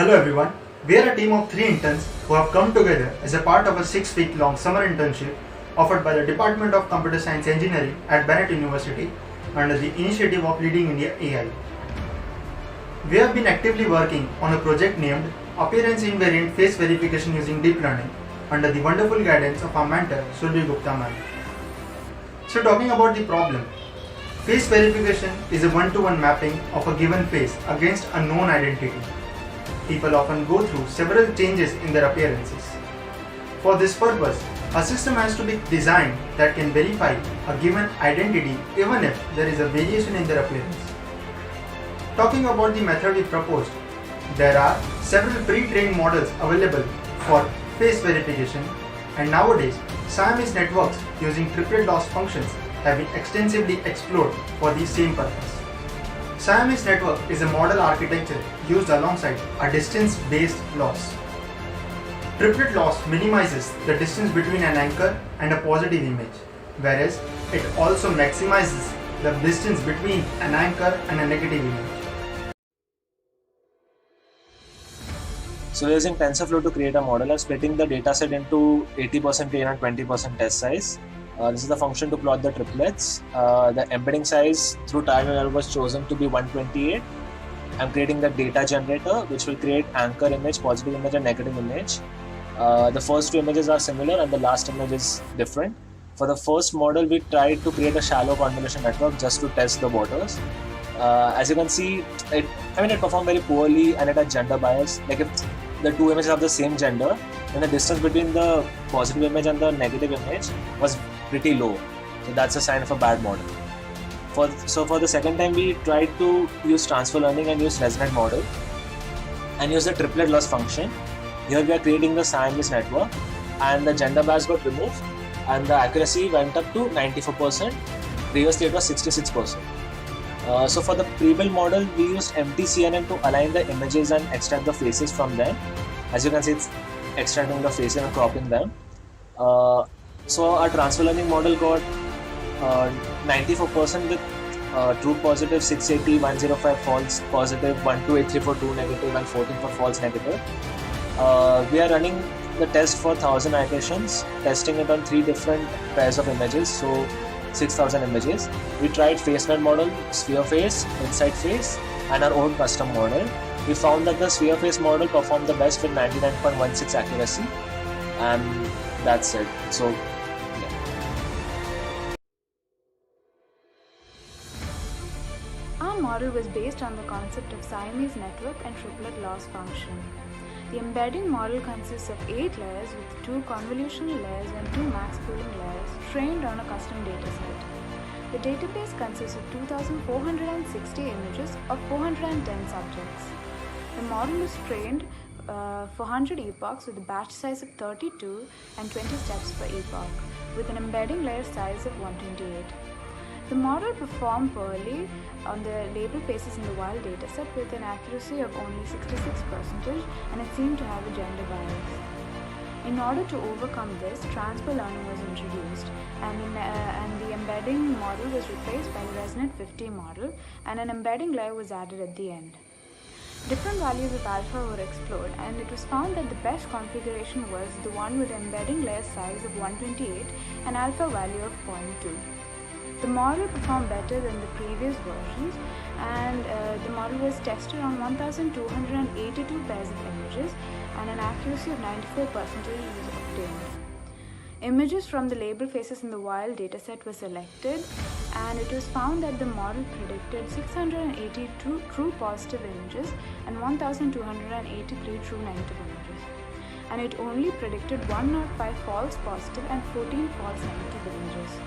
Hello everyone, we are a team of 3 interns who have come together as a part of a 6-week long summer internship offered by the Department of Computer Science Engineering at Bennett University under the initiative of Leading India AI. We have been actively working on a project named Appearance Invariant Face Verification using Deep Learning under the wonderful guidance of our mentor Surbi Gupta ma'am. So talking about the problem, face verification is a one-to-one mapping of a given face against a known identity. People often go through several changes in their appearances. For this purpose, a system has to be designed that can verify a given identity even if there is a variation in their appearance. Talking about the method we proposed, there are several pre-trained models available for face verification, and nowadays Siamese networks using triplet loss functions have been extensively explored for the same purpose. Siamese network is a model architecture used alongside a distance-based loss. Triplet loss minimizes the distance between an anchor and a positive image, whereas it also maximizes the distance between an anchor and a negative image. So we're using TensorFlow to create a model of splitting the dataset into 80% train and 20% test size. This is the function to plot the triplets. The embedding size through trial and error was chosen to be 128. I'm creating the data generator, which will create anchor image, positive image and negative image. The first two images are similar and the last image is different. For the first model, we tried to create a shallow convolution network just to test the borders. As you can see, it performed very poorly and it had gender bias. Like if the two images have the same gender, then the distance between the positive image and the negative image was pretty low. So that's a sign of a bad model. So for the second time, we tried to use transfer learning and use resonant model and use the triplet loss function. Here we are creating the Siamese network and the gender bias got removed and the accuracy went up to 94%. Previously it was 66%. So for the pre-built model, we used empty CNN to align the images and extract the faces from them. As you can see, it's extracting the faces and cropping them. So our transfer learning model got 94% with true positive, 680, 105 false positive, 12834 true negative and 14 for false negative. We are running the test for 1000 iterations, testing it on 3 different pairs of images, so 6000 images. We tried FaceNet model, sphere face, inside face and our own custom model. We found that the sphere face model performed the best with 99.16 accuracy and that's it. So yeah. Our model was based on the concept of Siamese network and triplet loss function. The embedding model consists of 8 layers with 2 convolutional layers and 2 max pooling layers trained on a custom dataset. The database consists of 2,460 images of 410 subjects. The model is trained for 100 epochs with a batch size of 32 and 20 steps per epoch, with an embedding layer size of 128. The model performed poorly on the label faces in the wild dataset with an accuracy of only 66% and it seemed to have a gender bias. In order to overcome this, transfer learning was introduced and the embedding model was replaced by the Resonant 50 model and an embedding layer was added at the end. Different values of alpha were explored and it was found that the best configuration was the one with embedding layer size of 128 and alpha value of 0.2. The model performed better than the previous versions and the model was tested on 1282 pairs of images and an accuracy of 94% was obtained. Images from the label faces in the wild dataset were selected and it was found that the model predicted 682 true positive images and 1283 true negative images. And it only predicted 105 false positive and 14 false negative images.